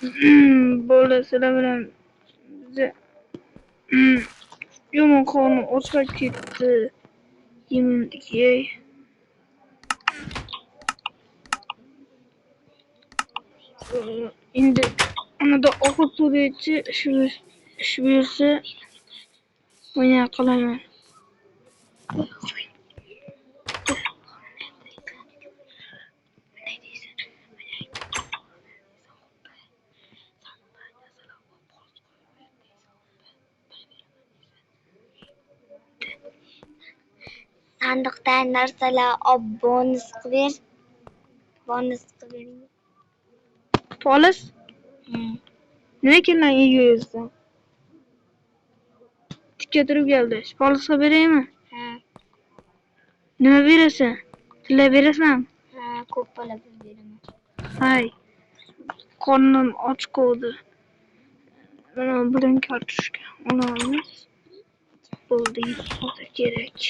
Böyle sıra bilen bize yomon konu ochib ketdi. Yeminki endi anada ovqat so'raychi ish buyursa o'ynay qolaman. Sandiqdan narsalar olib bonus qilib bering. Polis? Nima kelgan yeysan? Tikka turib keldi. Polisga beraymi? Ha, Nima berasan? Tilla berasan? ha, ko'p pul beraman. Hay. Qornim och qoldi. Mana bilan kartoshka olamiz. Bo'ldi, yetsa kerak.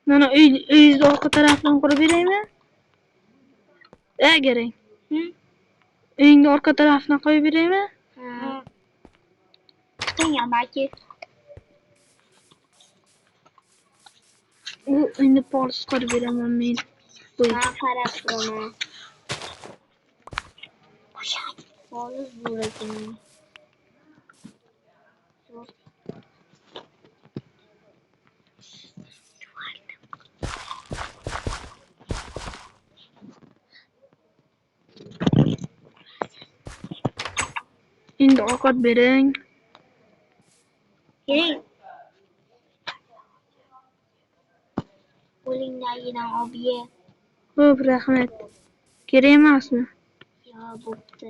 Mana uyingizni orqa tarafdan qurib beraymi? Garang. Uyingni orqa tarafdan qo'yib beraymi? Ha. Sen yamaki. Uyni polis qurib beraman men. Ha, qarab turaman. Polis bo'lasan. Endi ovqat bering. Keling. Qo'lingdagidan olib ye. Xo'p, rahmat. Kerak emasmi? Yo, bo'pti.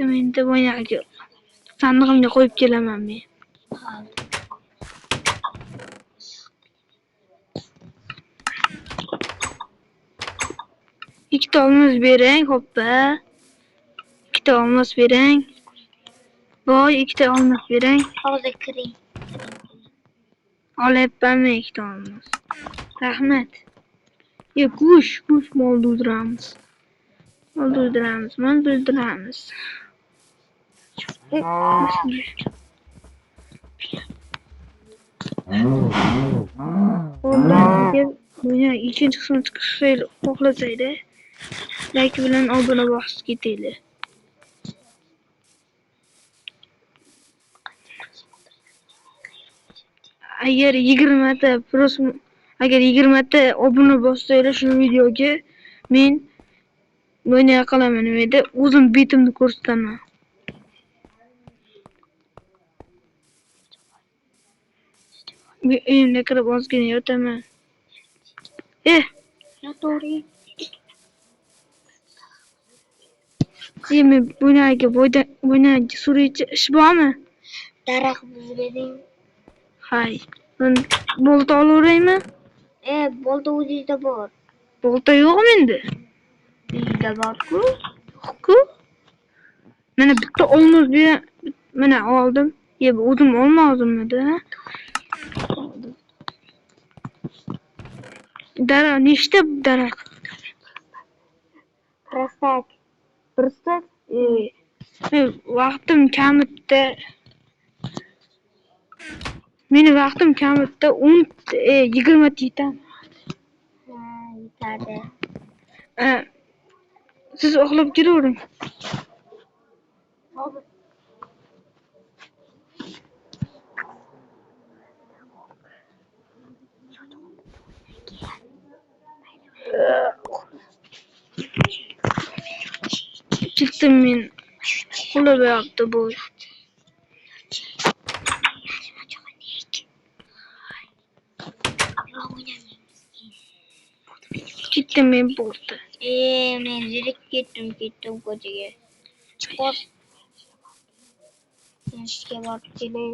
Endi boyagi sandig'imga qo'yib kelaman men. Ikkita olmos bering, xo'ppa. Ikkita olmos bering. Voy, ikkita olmos bering. Hozir kiring. Olyapmanmi ikkita olmos. Rahmat. Go'sht mol duydiramiz. Buni ikkinchi qismini chiqishni xohlasaydi, like bilan obuna bosib ketaylik. Agar 20 ta obuna bossanglar shu videoga men o'ynay qolaman edi, o'zim betimni ko'rsataman. Uyimga kirib ozgina yotaman. Noto'g'ri. Men bo'ynagi suruvchi ish bormi? Daraxt buzib bering. Hay. Men bolta olaveraymi? Bolta o'zingizda bor. Bolta yo'qmi endi? Uyingda bor-ku. Yo'q-ku. Mana bitta olmos mana oldim. O'zim olmadim-da. Daraxt nechta daraxt? Prostak. Vaqtim kamida. Meni vaqtim kamida 10 20 ta yetadi. Ha, yetadi. Siz uxlab kelavering. Hozir. Chiqdim men. Uxlab yotdi bu. Ketdim men bo'ldi. Men zirik ketdim ko'chaga. Chiqib. Ishga borib kelay.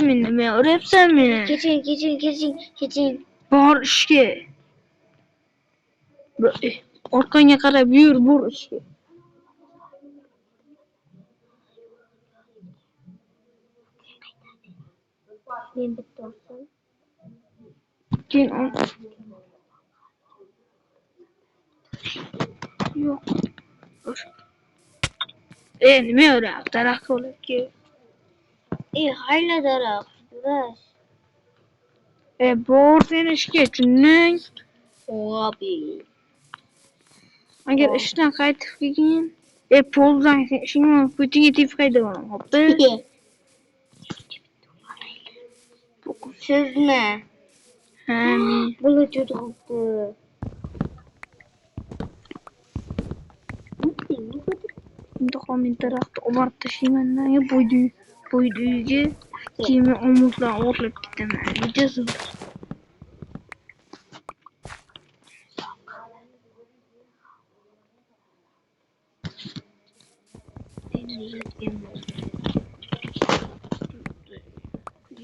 Men nima uryapsan meni? Keching. Bor ishga. Orqangga qarab yur, bor ishga. Men bitta olsam. Keyin yo'q. Nima o'rab daraxt olib kel. Hayla daraxt. Biraz. Bor sen ishga tushunding? Abi. Agar ishdan qaytib kelgin, poldan sen ishingni ko'chaga tepib qaytaman, xo'pmi? Sizmi? Ha, men. Bular juda xo'pdi. Men daraxtni oborib tashlayman, bo'ydi uyga. Keyin men omuzdan o'g'irlab ketaman. Juda zo'r.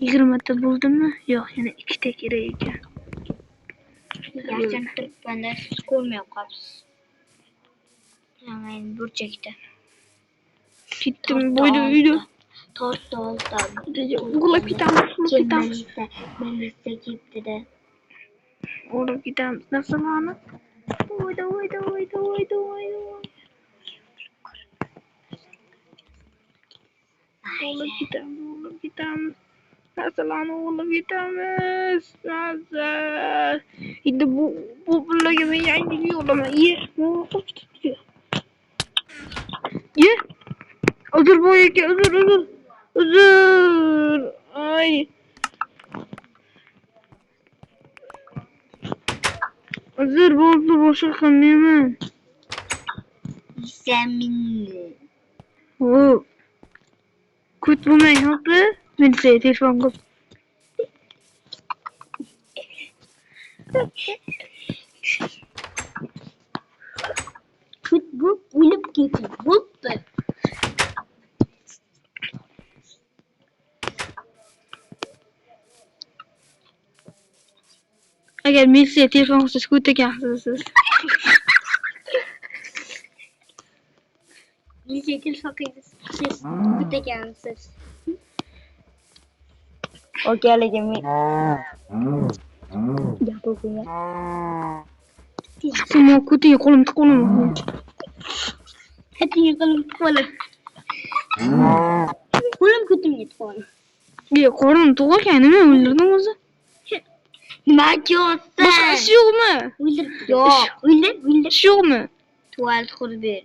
Yigirmata bo'ldimi? Yo'q, yana ikkita kerak ekan. Yaxshi turibmanda siz ko'rmay qolibsiz. Men burchakda. Ketdim bo'ydi uyda. Tortda Uxlab ketamiz. Melisa ketdi-da. Uxlab ketamiz. Narsalarni. Voyda. Uxlab ketamiz. Narsalarni uxlab ketamiz. Narsa. Endi bu pullarga men yangi yo'laman. Uzr bo'y aka, uzr. Ay. Uzr bo'ldi, boshqa qilmayman. Zaminni. Xo'p. Kut bo'lmang, xo'pmi? Men sizga telefon qilib. Kut bu o'lib ketdi. Bo'pti. Agar men sizga telefon qilsangiz kut ekansiz. Menga telefon qilsangiz siz kut ekansiz. Okaligim men. Gapirmayman. Sen kutiga qo'lim tiqolaman. Kutiga qo'lim tiqolib. Qo'lim kutimga tiqolib. Qo'lim tug'ilgan nima o'ldirdim o'zi? Nima qilyapsan? Boshqa ish yo'qmi? Yo'q. O'ldir. Ish yo'qmi? Tuvalet qurib ber.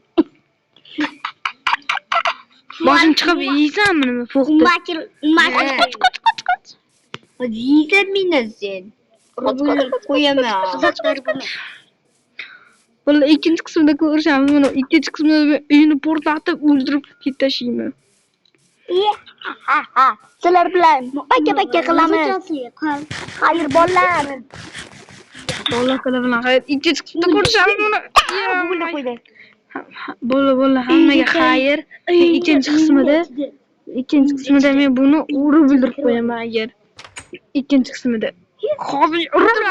Boshim chiqib yeysanmi nima? Umakil. Hadi yiysen meni sen. Qo'yaman. Bular ikkinchi qismida ko'rishamiz. Mana ikkinchi qismida uyini portlatib o'ldirib ketashiyman. Sizlar bilan aka qilamiz. Xayr bolalar. Bolalar bilan xayr. Ikkinchi qismida ko'rishamiz. Mana Qo'ydi. Bola hammaga xayr. Ikkinchi qismida men buni urib o'ldirib qo'yaman agar. Ikkinchi qismida. Hozir urib